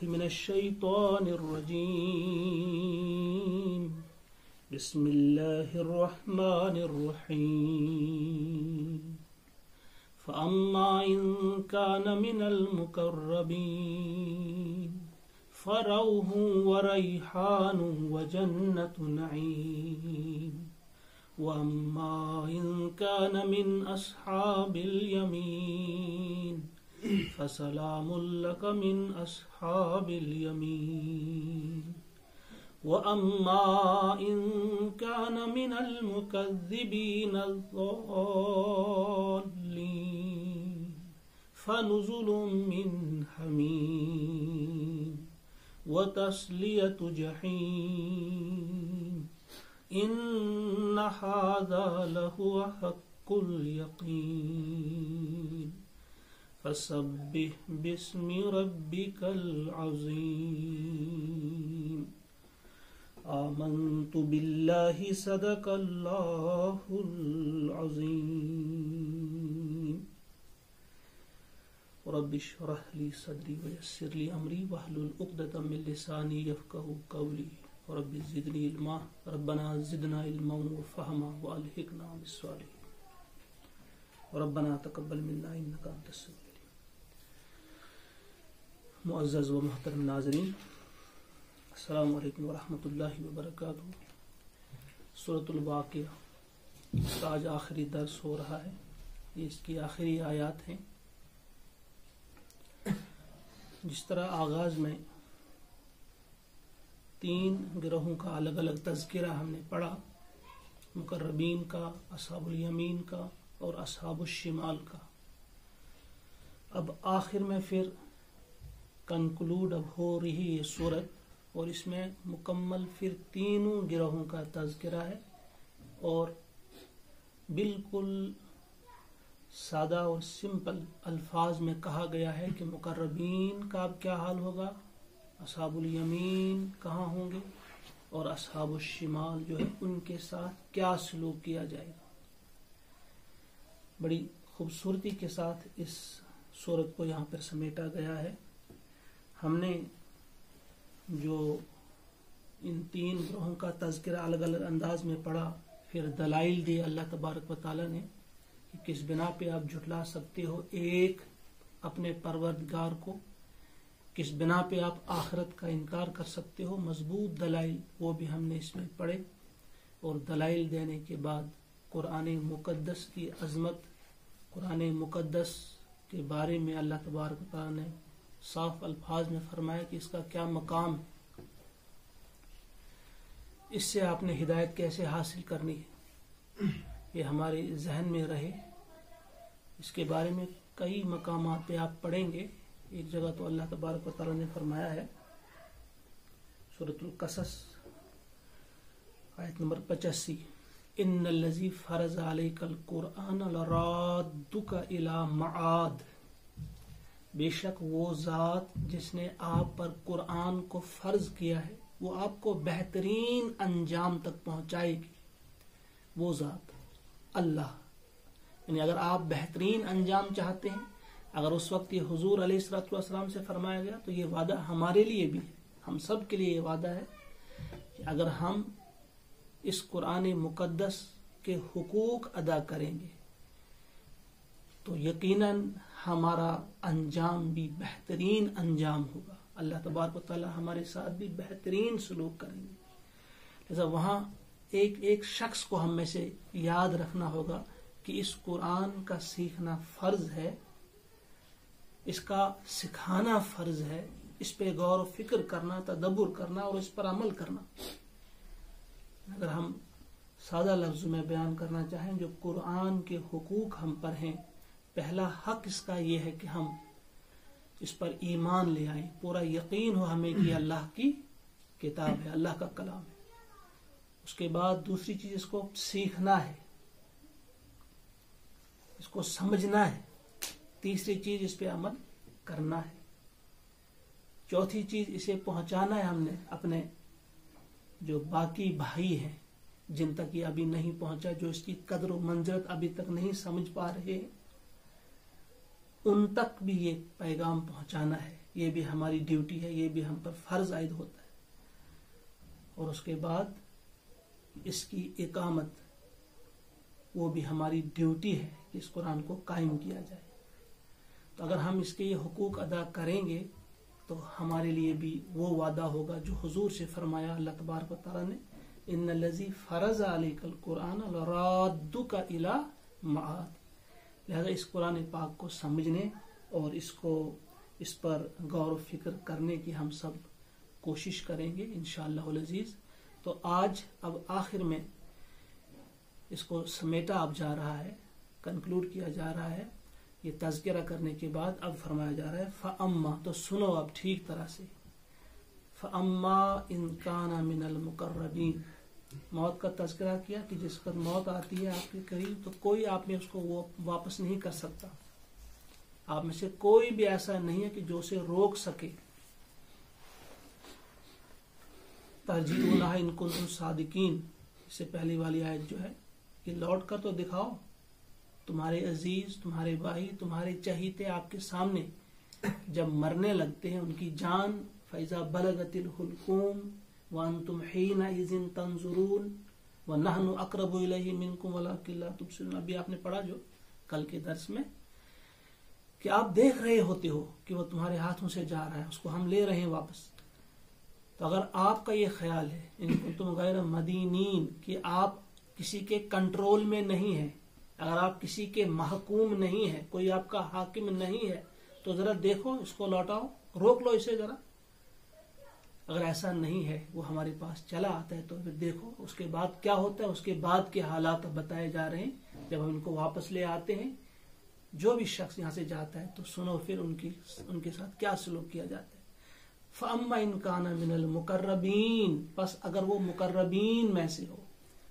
من الشيطان الرجيم بسم الله الرحمن الرحيم فأما إن كان من المقربين فروح وريحان وجنة نعيم وأما إن كان من أصحاب اليمين فسلام لك من أصحاب اليمين وأما إن كان من المكذبين الضالين فنزل من حميم وتصلية جحيم إن هذا لهو حق اليقين فسبح باسم ربك العظيم آمنت بالله صدق الله العظيم رب اشرح لي صدري ويسر لي أمري واحلل عقدة من لساني يفقهوا قولي رب زدني علما ربنا زدنا علما وفهما وألحقنا بالصالحين ربنا تقبل منا إنك أنت السميع العليم. معزز و محترم ناظرین، السلام علیکم ورحمۃ اللہ وبرکاتہ. سورۃ الواقعہ کا آج آخری درس ہو رہا ہے. یہ اس کی آخری آیات ہیں. جس طرح آغاز میں 3 گروہوں کا الگ الگ تذکرہ ہم نے پڑھا، مقربین کا، اصحاب الیمین کا اور اصحاب الشمال کا. اب آخر میں پھر کنکلوڈ اب ہو رہی ہے سورت، اور اس میں مکمل پھر 3 گروہوں کا تذکرہ ہے، اور بالکل سادہ اور سمپل الفاظ میں کہا گیا ہے کہ مقربین کا اب کیا حال ہوگا، اصحاب الیمین کہاں ہوں گے، اور اصحاب الشمال جو ہے ان کے ساتھ کیا سلوک کیا جائے گا. بڑی خوبصورتی کے ساتھ اس سورت کو یہاں پر سمیٹا گیا ہے. ہم نے جو ان 3 گروہوں کا تذکرہ الگ الگ انداز میں پڑھا، پھر دلائل دیے اللہ تبارک و تعالی نے کہ کس بنا پہ آپ جھٹلا سکتے ہو ایک اپنے پروردگار کو، کس بنا پہ آپ آخرت کا انکار کر سکتے ہو. مضبوط دلائل وہ بھی ہم نے اس میں پڑھے، اور دلائل دینے کے بعد قرآن مقدس کی عظمت، قرآن مقدس کے بارے میں اللہ تبارک و تعالی نے صاف الفاظ میں فرمایا کہ اس کا کیا مقام ہے، اس سے آپ نے ہدایت کیسے حاصل کرنی ہے، یہ ہمارے ذہن میں رہے. اس کے بارے میں کئی مقامات پہ آپ پڑھیں گے. ایک جگہ تو اللہ تبارک و تعالی نے فرمایا ہے سورۃ القصص آیت نمبر 85، ان الذی فرض علیک القرآن لرادک الی معاد، بے شک وہ ذات جس نے آپ پر قرآن کو فرض کیا ہے وہ آپ کو بہترین انجام تک پہنچائے گی. وہ ذات اللہ، یعنی اگر آپ بہترین انجام چاہتے ہیں، اگر اس وقت یہ حضور علیہ الصلوۃ والسلام سے فرمایا گیا تو یہ وعدہ ہمارے لیے بھی ہے، ہم سب کے لیے یہ وعدہ ہے کہ اگر ہم اس قرآن مقدس کے حقوق ادا کریں گے تو یقیناً ہمارا انجام بھی بہترین انجام ہوگا. اللہ تبارک و تعالی ہمارے ساتھ بھی بہترین سلوک کریں گے. لہذا وہاں ایک ایک شخص کو ہم میں سے یاد رکھنا ہوگا کہ اس قرآن کا سیکھنا فرض ہے، اس کا سکھانا فرض ہے، اس پہ غور و فکر کرنا، تدبر کرنا اور اس پر عمل کرنا. اگر ہم سادہ لفظ میں بیان کرنا چاہیں جو قرآن کے حقوق ہم پر ہیں، پہلا حق اس کا یہ ہے کہ ہم اس پر ایمان لے آئیں، پورا یقین ہو ہمیں کہ اللہ کی کتاب ہے، اللہ کا کلام ہے. اس کے بعد دوسری چیز اس کو سیکھنا ہے، اس کو سمجھنا ہے. تیسری چیز اس پہ عمل کرنا ہے. چوتھی چیز اسے پہنچانا ہے ہم نے اپنے جو باقی بھائی ہیں جن تک یہ ابھی نہیں پہنچا، جو اس کی قدر و منزلت ابھی تک نہیں سمجھ پا رہے، ان تک بھی یہ پیغام پہنچانا ہے یہ بھی ہماری ڈیوٹی ہے، یہ بھی ہم پر فرض عائد ہوتا ہے، اور اس کے بعد اس کی اقامت وہ بھی ہماری ڈیوٹی ہے کہ اس قرآن کو قائم کیا جائے۔ تو اگر ہم اس کے یہ حقوق ادا کریں گے تو ہمارے لیے بھی وہ وعدہ ہوگا جو حضور سے فرمایا اللہ تبارک و تعالیٰ نے، ان الذی فرض علیک القرآن لرادک الی معاد۔ لہذا اس قرآن پاک کو سمجھنے اور اس پر غور و فکر کرنے کی ہم سب کوشش کریں گے انشاءاللہ العزیز۔ تو آج اب آخر میں اس کو سمیٹا اب جا رہا ہے، کنکلوڈ کیا جا رہا ہے، یہ تذکرہ کرنے کے بعد اب فرمایا جا رہا ہے فَأَمَّا، تو سنو اب ٹھیک طرح سے، فَأَمَّا إِن كَانَ مِنَ الْمُقَرَّبِينَ، موت کا تذکرہ کیا کہ جس پر موت آتی ہے آپ کے قریب تو کوئی آپ میں اس کو وہ واپس نہیں کر سکتا، آپ میں سے کوئی بھی ایسا نہیں ہے کہ جو اسے روک سکے۔ ترجیعونہا ان کنتم صادقین، اس سے پہلی والی آیت جو ہے کہ لوٹ کر تو دکھاؤ، تمہارے عزیز، تمہارے بھائی، تمہارے چہیتے آپ کے سامنے جب مرنے لگتے ہیں، ان کی جان فَإِذَا بَلَغَتِ الْحُلْقُومَ وَأَنْتُمْ حِينَئِذٍ تَنْظُرُونَ وَنَحْنُ أَقْرَبُ إِلَيْهِ مِنْكُمْ وَلَكِنْ لَا تُبْصِرُونَ، ابھی آپ نے پڑھا جو کل کے درس میں کہ آپ دیکھ رہے ہوتے ہو کہ وہ تمہارے ہاتھوں سے جا رہا ہے، اس کو ہم لے رہے ہیں واپس۔ تو اگر آپ کا یہ خیال ہے ان کنتم غیر مدینین کہ آپ کسی کے کنٹرول میں نہیں ہیں، اگر آپ کسی کے محکوم نہیں ہیں، کوئی آپ کا حاکم نہیں ہے، تو ذرا دیکھو، اس کو لوٹاؤ، روک لو اسے ذرا۔ اگر ایسا نہیں ہے، وہ ہمارے پاس چلا آتا ہے تو پھر دیکھو اس کے بعد کیا ہوتا ہے، اس کے بعد کے حالات بتائے جا رہے ہیں جب ہم ان کو واپس لے آتے ہیں۔ جو بھی شخص یہاں سے جاتا ہے تو سنو پھر ان کے ساتھ کیا سلوک کیا جاتا ہے۔ فَأَمَّا إِن كَانَ مِنَ الْمُقَرَّبِينَ، پس اگر وہ مقربین میں سے ہو،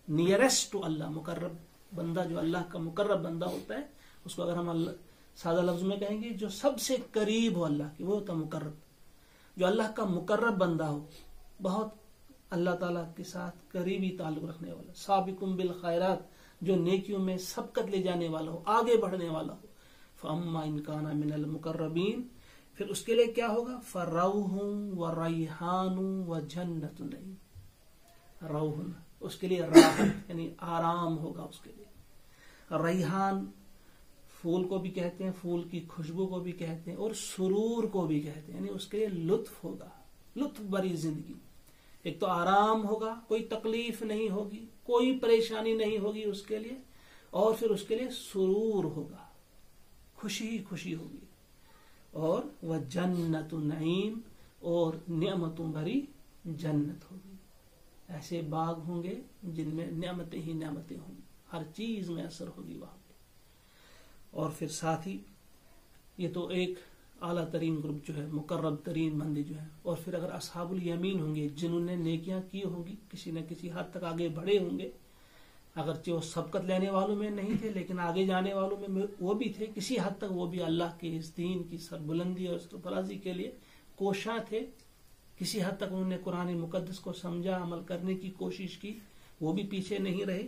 نیئرسٹ ٹو اللہ، مقرب بندہ جو اللہ کا مقرب بندہ ہوتا ہے، اس کو اگر ہم اللہ سادہ لفظ میں کہیں گے جو سب سے قریب ہو اللہ کی، وہ ہوتا مقرب، جو اللہ کا مقرب بندہ ہو، بہت اللہ تعالیٰ کے ساتھ قریبی تعلق رکھنے والا، سابقون بالخیرات، جو نیکیوں میں سبقت لے جانے والا ہو، آگے بڑھنے والا ہو۔ فَأَمَّا إِن كَانَ مِنَ الْمُقَرَّبِينَ، پھر اس کے لیے کیا ہوگا، فَرَوْحٌ وَرَيْحَانٌ وَجَنَّةُ النَّعِيمِ، روح، اس کے لیے راحت یعنی آرام ہوگا، اس کے لیے ریحان پھول کو بھی کہتے ہیں، پھول کی خوشبو کو بھی کہتے ہیں، اور سرور کو بھی کہتے ہیں، یعنی اس کے لیے لطف ہوگا، لطف بری زندگی۔ ایک تو آرام ہوگا، کوئی تکلیف نہیں ہوگی، کوئی پریشانی نہیں ہوگی اس کے لیے، اور پھر اس کے لیے سرور ہوگا، خوشی ہی خوشی ہوگی، اور وہ جنت النعیم، اور نعمتوں بھری جنت ہوگی۔ ایسے باغ ہوں گے جن میں نعمتیں ہی نعمتیں ہوں گی، ہر چیز میں اثر ہوگی وہاں پہ۔ اور پھر ساتھ ہی یہ تو ایک اعلیٰ ترین گروپ جو ہے، مقرب ترین بندے جو ہیں، اور پھر اگر اصحاب الیمین ہوں گے جنہوں نے نیکیاں کی ہوں گی، کسی نہ کسی حد تک آگے بڑھے ہوں گے، اگرچہ وہ سبقت لینے والوں میں نہیں تھے لیکن آگے جانے والوں میں وہ بھی تھے، کسی حد تک وہ بھی اللہ کے اس دین کی سربلندی اور سرفرازی کے لیے کوشاں تھے، کسی حد تک انہوں نے قرآن مقدس کو سمجھا، عمل کرنے کی کوشش کی، وہ بھی پیچھے نہیں رہے۔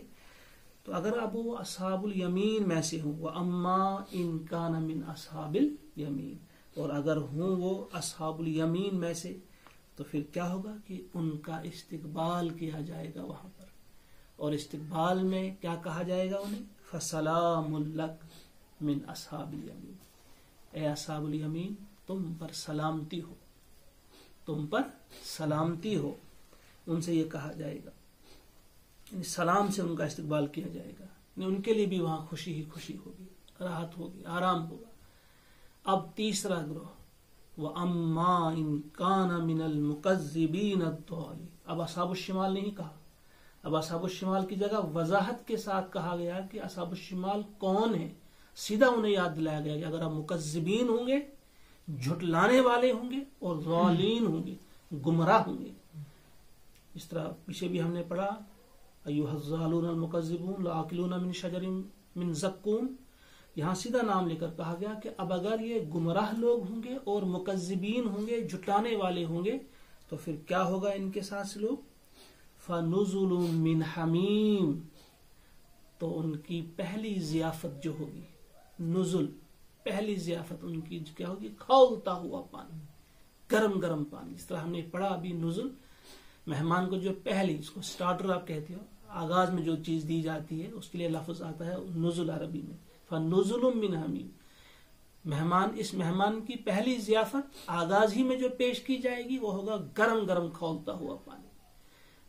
تو اگر اب وہ اصحاب الیمین میں سے ہوں، وَأَمَّا إِن كَانَ مِنْ أَصْحَابِ الْيَمِينَ، اور اگر ہوں وہ اصحاب الیمین میں سے، تو پھر کیا ہوگا کہ ان کا استقبال کیا جائے گا وہاں پر، اور استقبال میں کیا کہا جائے گا انہیں، فَسَلَامٌ لَكَ مِنْ أَصْحَابِ الْيَمِينَ، اے اصحاب الیمین تم پر سلامتی ہو، تم پر سلامتی ہو، ان سے یہ کہا جائے گا، یعنی سلام سے ان کا استقبال کیا جائے گا، یعنی ان کے لیے بھی وہاں خوشی ہی خوشی ہوگی، راحت ہوگی، آرام ہوگا۔ اب تیسرا گروہ، وَأَمَّا إِن كَانَ مِنَ الْمُكَذِّبِينَ الضَّالِينَ، اب اصحاب الشمال نہیں کہا، اب اصحاب الشمال کی جگہ وضاحت کے ساتھ کہا گیا کہ اصحاب الشمال کون ہیں، سیدھا انہیں یاد دلایا گیا کہ اگر آپ مکذبین ہوں گے، جھٹلانے والے ہوں گے، اور ضالین ہوں گے، گمراہ ہوں گے، اس طرح پیچھے بھی ہم نے پڑھا ایھا الضالون المکذبون لآکلون من شجر من زقوم، یہاں سیدھا نام لے کر کہا گیا کہ اب اگر یہ گمراہ لوگ ہوں گے اور مکذبین ہوں گے، جھٹانے والے ہوں گے، تو پھر کیا ہوگا ان کے ساتھ سلوک، فنزل من حمیم، تو ان کی پہلی ضیافت جو ہوگی، نزل پہلی ضیافت ان کی کیا ہوگی، کھولتا ہوا پانی، گرم گرم پانی. اس طرح ہم نے پڑھا ابھی نزل, مہمان کو جو پہلی, اس کو سٹارٹر آپ کہتے ہو, آغاز میں جو چیز دی جاتی ہے اس کے لیے لفظ آتا ہے نزل عربی میں, فنزل من حمیم. اس مہمان کی پہلی ضیافت آغاز ہی میں جو پیش کی جائے گی وہ ہوگا گرم گرم کھولتا ہوا پانی.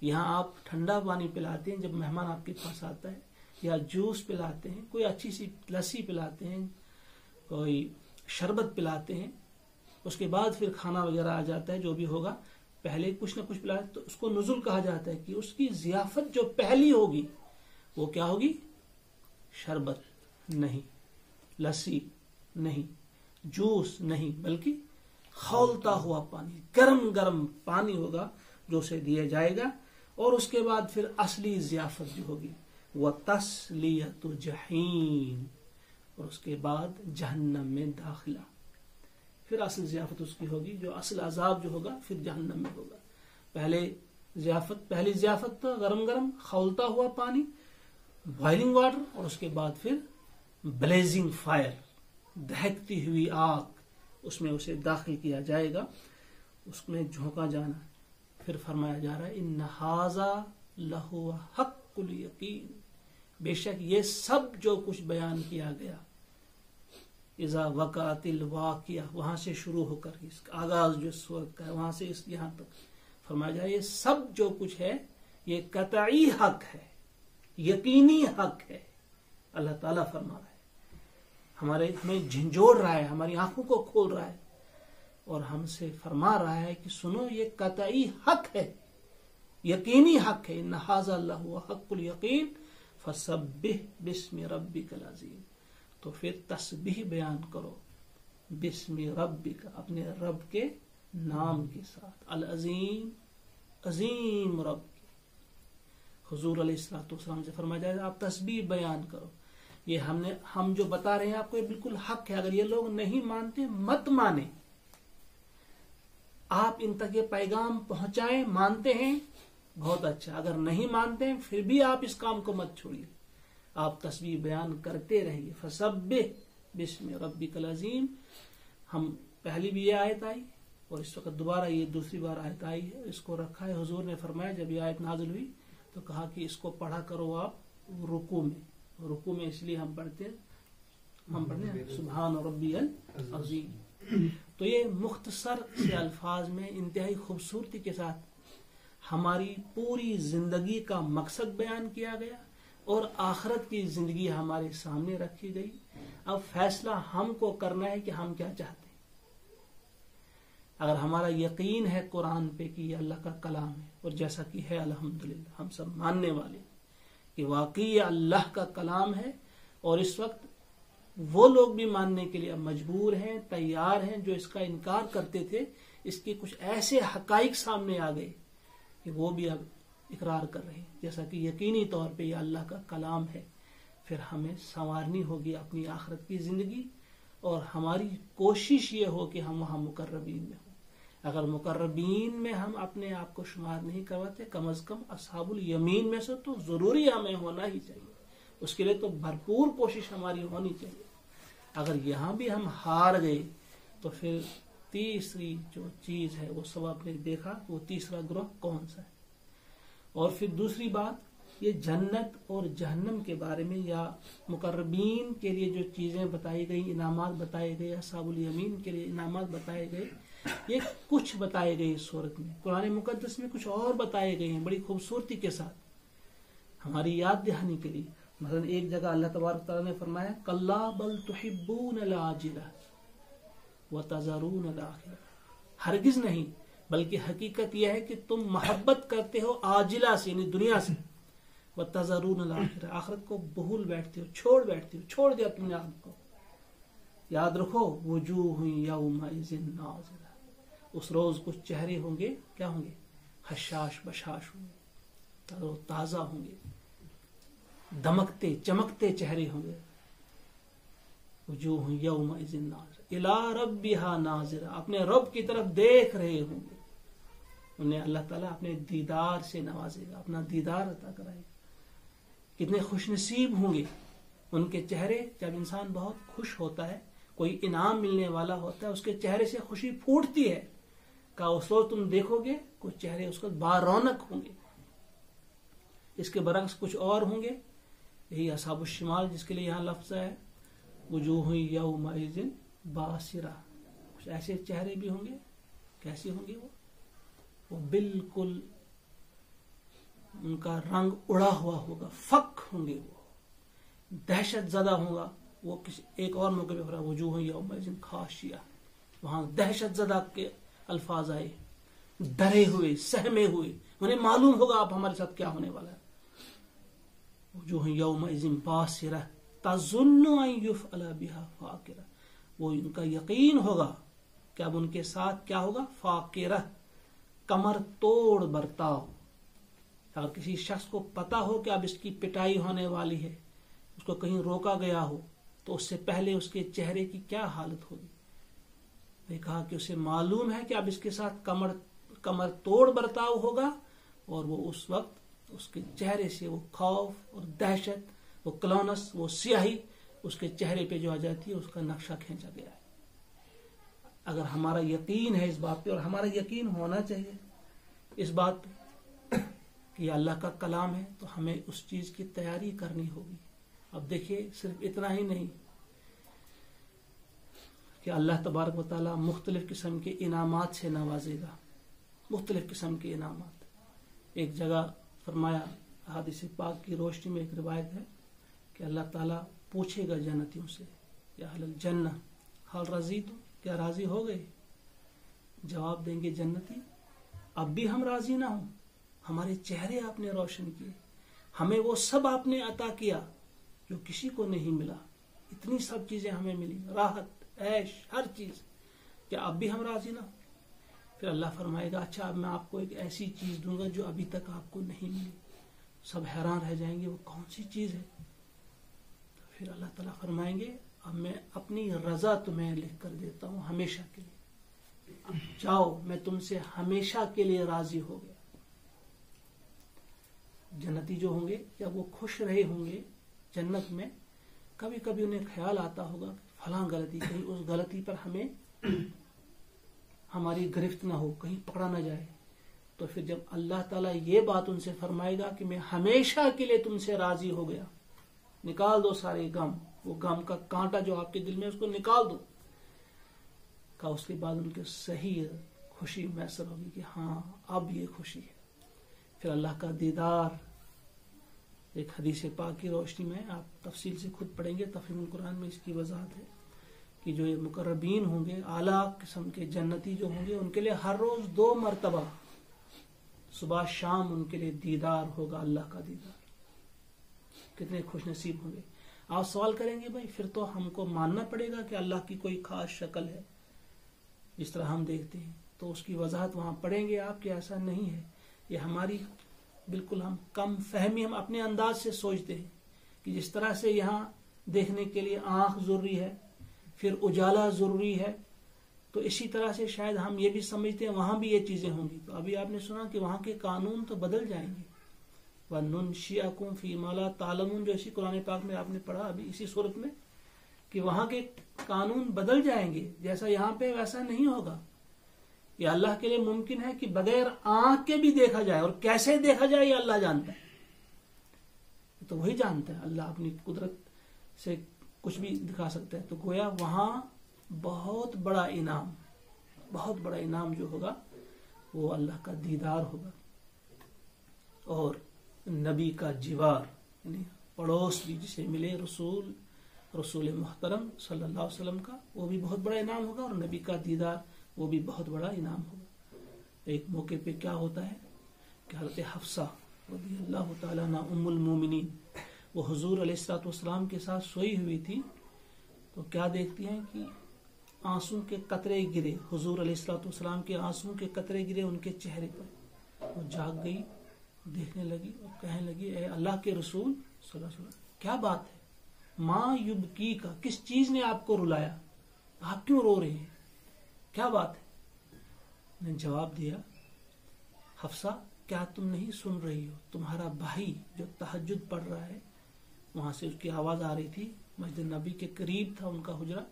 یہاں آپ ٹھنڈا پانی پلاتے ہیں جب مہمان آپ کے پاس آتا ہے, یا جوس پلاتے ہیں, کوئی اچھی سی لسی پلاتے ہیں, کوئی شربت پلاتے ہیں, اس کے بعد پھر کھانا وغیرہ آ جاتا ہے جو بھی ہوگا, پہلے کچھ نہ کچھ پلاتے تو اس کو نزل کہا جاتا ہے کہ اس کی ضیافت جو پہلی ہوگی وہ کیا ہوگی؟ شربت نہیں, لسی نہیں, جوس نہیں, بلکہ کھولتا ہوا پانی, گرم گرم پانی ہوگا جو اسے دیا جائے گا. اور اس کے بعد پھر اصلی ضیافت جو ہوگی وہ تسلیۃ جحیم, اور اس کے بعد جہنم میں داخلہ. پھر اصل ضیافت اس کی ہوگی, جو اصل عذاب جو ہوگا پھر جہنم میں ہوگا. پہلی ضیافت تو گرم گرم کھولتا ہوا پانی, بوائلنگ واٹر, اور اس کے بعد پھر بلیزنگ فائر, دہکتی ہوئی آگ, اس میں اسے داخل کیا جائے گا, اس میں جھونکا جانا. پھر فرمایا جا رہا ہے ان ھذا لہو حق الیقین, بے شک یہ سب جو کچھ بیان کیا گیا, اذا وقعت الواقعہ, وہاں سے شروع ہو کر اس کا آغاز جو سورت کا ہے وہاں سے یہاں تک فرمایا جائے یہ سب جو کچھ ہے یہ قطعی حق ہے, یقینی حق ہے. اللہ تعالیٰ فرما رہا ہے, ہمیں جھنجھوڑ رہا ہے, ہماری آنکھوں کو کھول رہا ہے, اور ہم سے فرما رہا ہے کہ سنو یہ قطعی حق ہے, یقینی حق ہے. ان ھذا لہو حق الیقین فسبح باسم ربک العظیم. تو پھر تسبیح بیان کرو بسم ربک, اپنے رب کے نام کے ساتھ, العظیم, عظیم رب. حضور علیہ الصلوۃ والسلام سے فرمایا جائے آپ تسبیح بیان کرو. یہ ہم جو بتا رہے ہیں آپ کو یہ بالکل حق ہے. اگر یہ لوگ نہیں مانتے مت مانیں, آپ ان تک یہ پیغام پہنچائیں, مانتے ہیں بہت اچھا, اگر نہیں مانتے ہیں پھر بھی آپ اس کام کو مت چھوڑیے, آپ تسبیح بیان کرتے رہیے. فسبح بسم ربک العظیم. ہم پہلی بھی یہ آیت آئی اور اس وقت دوبارہ یہ دوسری بار آیت آئی ہے, اس کو رکھا ہے. حضور نے فرمایا جب یہ آیت نازل ہوئی تو کہا کہ اس کو پڑھا کرو آپ رکوع میں. رکوع میں اس لیے ہم پڑھتے ہیں سبحان ربی العظیم. تو یہ مختصر سے الفاظ میں انتہائی خوبصورتی کے ساتھ ہماری پوری زندگی کا مقصد بیان کیا گیا اور آخرت کی زندگی ہمارے سامنے رکھی گئی. اب فیصلہ ہم کو کرنا ہے کہ ہم کیا چاہتے ہیں. اگر ہمارا یقین ہے قرآن پہ کہ یہ اللہ کا کلام ہے, اور جیسا کہ ہے الحمدللہ ہم سب ماننے والے کہ واقعی یہ اللہ کا کلام ہے, اور اس وقت وہ لوگ بھی ماننے کے لیے مجبور ہیں, تیار ہیں, جو اس کا انکار کرتے تھے. اس کے کچھ ایسے حقائق سامنے آ گئے کہ وہ بھی اب اقرار کر رہے ہیں, جیسا کہ یقینی طور پہ یہ اللہ کا کلام ہے. پھر ہمیں سنوارنی ہوگی اپنی آخرت کی زندگی, اور ہماری کوشش یہ ہو کہ ہم وہاں مقربین میں ہوں. اگر مقربین میں ہم اپنے آپ کو شمار نہیں کرواتے, کم از کم اصحاب الیمین میں سے تو ضروری ہمیں ہونا ہی چاہیے. اس کے لیے تو بھرپور کوشش ہماری ہونی چاہیے. اگر یہاں بھی ہم ہار گئے تو پھر تیسری جو چیز ہے وہ سب آپ نے دیکھا, وہ تیسرا گروہ کون سا ہے. اور پھر دوسری بات, یہ جنت اور جہنم کے بارے میں یا مقربین کے لیے جو چیزیں بتائی گئی, انعامات بتائے گئے, اصحاب الیمین کے لیے انعامات بتائے گئے, یہ کچھ بتائے گئے اس صورت میں. قرآن مقدس میں کچھ اور بتائے گئے ہیں بڑی خوبصورتی کے ساتھ ہماری یاد دہانی کے لیے. مثلا ایک جگہ اللہ تبارک تعالیٰ نے فرمایا کلا بل تحبون العاجلہ وتذرون الآخرہ. ہرگز نہیں, بلکہ حقیقت یہ ہے کہ تم محبت کرتے ہو عاجلہ سے یعنی دنیا سے, وتذرون الآخرہ, آخرت کو بھول بیٹھتے ہو, چھوڑ دیا تم نے آخرت کو. یاد رکھو وجوہ یومئذ ناظرہ, اس روز کچھ چہرے ہوں گے, کیا ہوں گے؟ حشاش بشاش ہوں گے, تر و تازہ ہوں گے, دمکتے چمکتے چہرے ہوں گے. وجوہ یومئذ ناظرہ الی ربہا ناظرہ, اپنے رب کی طرف دیکھ رہے ہوں گے. انہیں اللہ تعالیٰ اپنے دیدار سے نوازے گا, اپنا دیدار عطا کرائے گا. کتنے خوش نصیب ہوں گے ان کے چہرے. جب انسان بہت خوش ہوتا ہے, کوئی انعام ملنے والا ہوتا ہے, اس کے چہرے سے خوشی پھوٹتی ہے, کہا اس روز تم دیکھو گے کچھ چہرے اس کو بارونق ہوں گے، اس کے برعکس کچھ اور ہوں گے. یہی اصحاب الشمال جس کے لیے یہاں لفظ ہے وجوہ یومئذ باسرہ، کچھ ایسے چہرے بھی ہوں گے. کیسے ہوں گے وہ بالکل ان کا رنگ اڑا ہوا ہوگا، فک ہوں گے، وہ دہشت زدہ ہوگا. وہ کسی ایک اور موقع پہ پڑھا وجوہ یومئذ خاشعہ، وہاں دہشت زدہ کے الفاظ آئے، ڈرے ہوئے، سہمے ہوئے، انہیں معلوم ہوگا اب ہمارے ساتھ کیا ہونے والا ہے. وجوہ یومئذ باسرہ تظن ان یفعل بها فاقرہ، وہ ان کا یقین ہوگا کہ اب ان کے ساتھ کیا ہوگا، فاقرہ، کمر توڑ برتاؤ. اگر کسی شخص کو پتا ہو کہ اب اس کی پٹائی ہونے والی ہے، اس کو کہیں روکا گیا ہو، تو اس سے پہلے اس کے چہرے کی کیا حالت ہوگی. نے کہا کہ اسے معلوم ہے کہ اب اس کے ساتھ کمر توڑ برتاؤ ہوگا، اور وہ اس وقت اس کے چہرے سے وہ خوف اور دہشت، وہ کلونس، وہ سیاہی اس کے چہرے پہ جو آ جاتی ہے، اس کا نقشہ کھینچا گیا ہے. اگر ہمارا یقین ہے اس بات پہ، اور ہمارا یقین ہونا چاہیے اس بات پہ کہ یہ اللہ کا کلام ہے، تو ہمیں اس چیز کی تیاری کرنی ہوگی. اب دیکھیے صرف اتنا ہی نہیں کہ اللہ تبارک و تعالی مختلف قسم کے انعامات سے نوازے گا، مختلف قسم کے انعامات. ایک جگہ فرمایا، حدیث پاک کی روشنی میں ایک روایت ہے کہ اللہ تعالیٰ پوچھے گا جنتیوں سے، یا اہل الجنہ حال رضیتم، کیا راضی ہو گئے؟ جواب دیں گے جنتی اب بھی ہم راضی نہ ہوں، ہمارے چہرے آپ نے روشن کیے، ہمیں وہ سب آپ نے عطا کیا جو کسی کو نہیں ملا، اتنی سب چیزیں ہمیں ملی، راحت، عیش، ہر چیز، کیا اب بھی ہم راضی نہ ہوں؟ پھر اللہ فرمائے گا اچھا اب میں آپ کو ایک ایسی چیز دوں گا جو ابھی تک آپ کو نہیں ملی. سب حیران رہ جائیں گے وہ کون سی چیز ہے. پھر اللہ تعالیٰ فرمائیں گے اب میں اپنی رضا تمہیں لکھ کر دیتا ہوں ہمیشہ کے لیے، اب جاؤ میں تم سے ہمیشہ کے لیے راضی ہو گیا. جنتی جو ہوں گے جب وہ خوش رہے ہوں گے جنت میں، کبھی کبھی انہیں خیال آتا ہوگا فلاں غلطی، کہیں اس غلطی پر ہمیں ہماری گرفت نہ ہو، کہیں پکڑا نہ جائے. تو پھر جب اللہ تعالیٰ یہ بات ان سے فرمائے گا کہ میں ہمیشہ کے لیے تم سے راضی ہو گیا، نکال دو سارے غم، وہ غم کا کانٹا جو آپ کے دل میں اس کو نکال دو. کہ اس کے بعد ان کے صحیح خوشی میسر ہوگی کہ ہاں اب یہ خوشی ہے. پھر اللہ کا دیدار، ایک حدیث پاک کی روشنی میں آپ تفصیل سے خود پڑھیں گے، تفہیم القرآن میں اس کی وضاحت ہے کہ جو یہ مقربین ہوں گے، اعلیٰ قسم کے جنتی جو ہوں گے، ان کے لیے ہر روز 2 مرتبہ صبح شام ان کے لیے دیدار ہوگا، اللہ کا دیدار. کتنے خوش نصیب ہوں گے. آپ سوال کریں گے بھائی پھر تو ہم کو ماننا پڑے گا کہ اللہ کی کوئی خاص شکل ہے جس طرح ہم دیکھتے ہیں، تو اس کی وضاحت وہاں پڑھیں گے آپ کہ ایسا نہیں ہے. یہ ہماری بالکل ہم کم فہمی، ہم اپنے انداز سے سوچتے ہیں کہ جس طرح سے یہاں دیکھنے کے لیے آنکھ ضروری ہے، پھر اجالا ضروری ہے، تو اسی طرح سے شاید ہم یہ بھی سمجھتے ہیں وہاں بھی یہ چیزیں ہوں گی. تو ابھی آپ نے سنا کہ وہاں کے قانون تو بدل جائیں گے. وَنُنْشِئَكُمْ فِي مَا لَا تَعْلَمُونَ، جو اسی قرآن پاک میں آپ نے پڑھا ابھی اسی صورت میں، کہ وہاں کے قانون بدل جائیں گے، جیسا یہاں پہ ویسا نہیں ہوگا. یہ اللہ کے لیے ممکن ہے کہ بغیر آنکھ کے بھی دیکھا جائے، اور کیسے دیکھا جائے یہ اللہ جانتا ہے. تو وہی جانتا ہے، اللہ اپنی قدرت سے کچھ بھی دکھا سکتا ہے. تو گویا وہاں بہت بڑا انعام جو ہوگا وہ اللہ کا دیدار ہوگا، اور نبی کا جوار یعنی پڑوس بھی جسے ملے، رسول محترم صلی اللہ علیہ وسلم کا، وہ بھی بہت بڑا انعام ہوگا، اور نبی کا دیدار وہ بھی بہت بڑا انعام ہوگا. ایک موقع پہ کیا ہوتا ہے کہ حضرت حفصہ رضی اللہ تعالیٰ عنہ ام المومنین، وہ حضور علیہ الصلوۃ والسلام کے ساتھ سوئی ہوئی تھی، تو کیا دیکھتی ہیں کہ آنسو کے قطرے گرے، حضور علیہ الصلوۃ والسلام کے آنسو کے قطرے گرے ان کے چہرے پر. وہ جاگ گئی، دیکھنے لگی اور کہنے لگی اے اللہ کے رسول صلی اللہ علیہ وسلم، کیا بات ہے؟ ماں یبکی کا، کس چیز نے آپ کو رلایا؟ آپ کیوں رو رہے ہیں؟ کیا بات ہے؟ نے جواب دیا حفصہ کیا تم نہیں سن رہی ہو؟ تمہارا بھائی جو تہجد پڑھ رہا ہے، وہاں سے اس کی آواز آ رہی تھی، مسجد نبی کے قریب تھا ان کا حجرہ،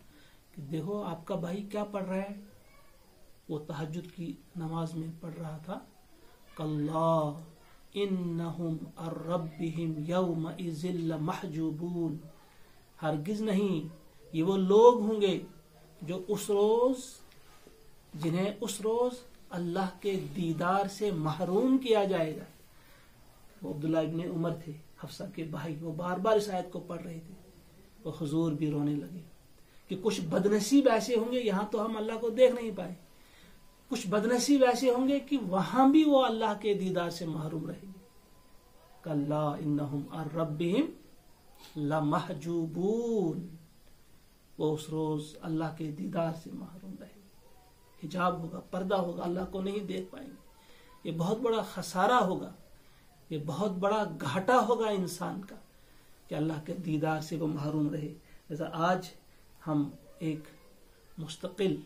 کہ دیکھو آپ کا بھائی کیا پڑھ رہا ہے. وہ تہجد کی نماز میں پڑھ رہا تھا کلا انہم عن ربہم یومئذ لمحجوبون، ہرگز نہیں یہ وہ لوگ ہوں گے جو جنہیں اس روز اللہ کے دیدار سے محروم کیا جائے گا۔ وہ عبداللہ ابن عمر تھے، حفصہ کے بھائی، وہ بار بار اس آیت کو پڑھ رہے تھے، وہ حضور بھی رونے لگے کہ کچھ بدنصیب ایسے ہوں گے، یہاں تو ہم اللہ کو دیکھ نہیں پائے، کچھ بدنصیب ایسے ہوں گے کہ وہاں بھی وہ اللہ کے دیدار سے محروم رہیں گے۔ کلا انہم عن ربہم لمحجوبون، وہ اس روز اللہ کے دیدار سے محروم رہیں گے، حجاب ہوگا، پردہ ہوگا، اللہ کو نہیں دیکھ پائیں گے۔ یہ بہت بڑا خسارہ ہوگا، یہ بہت بڑا گھاٹا ہوگا انسان کا کہ اللہ کے دیدار سے وہ محروم رہے۔ جیسا آج ہم ایک مستقل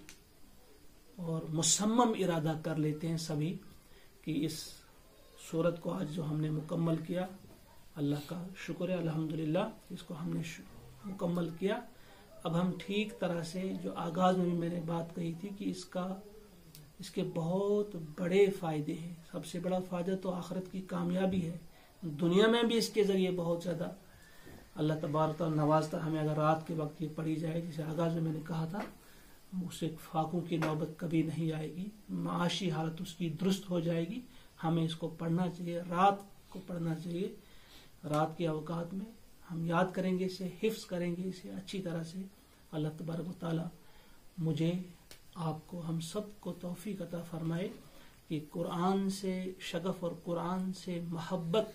اور مصمم ارادہ کر لیتے ہیں سبھی کہ اس سورت کو آج جو ہم نے مکمل کیا، اللہ کا شکر ہے، الحمدللہ اس کو ہم نے مکمل کیا۔ اب ہم ٹھیک طرح سے، جو آغاز میں بھی میں نے بات کہی تھی کہ اس کے بہت بڑے فائدے ہیں۔ سب سے بڑا فائدہ تو آخرت کی کامیابی ہے، دنیا میں بھی اس کے ذریعے بہت زیادہ اللہ تبارک و نوازتا ہمیں۔ اگر رات کے وقت یہ پڑھی جائے، جسے آغاز میں نے کہا تھا، اس سے فاقوں کی نوبت کبھی نہیں آئے گی، معاشی حالت اس کی درست ہو جائے گی۔ ہمیں اس کو پڑھنا چاہیے، رات کو پڑھنا چاہیے، رات کے اوقات میں ہم یاد کریں گے، اسے حفظ کریں گے اسے اچھی طرح سے۔ اللہ تبارک و تعالی مجھے، آپ کو، ہم سب کو توفیق عطا فرمائے کہ قرآن سے شغف اور قرآن سے محبت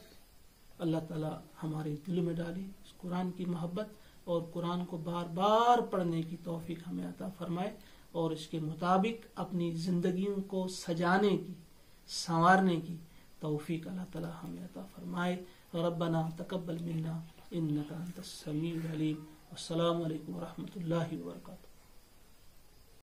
اللہ تعالی ہمارے دلوں میں ڈالے، اس قرآن کی محبت اور قرآن کو بار بار پڑھنے کی توفیق ہمیں عطا فرمائے، اور اس کے مطابق اپنی زندگیوں کو سجانے کی، سنوارنے کی توفیق اللہ تعالی ہمیں عطا فرمائے۔ ربنا تقبل منا انک انت السمیع العلیم۔ السلام علیکم ورحمۃ اللہ وبرکاتہ۔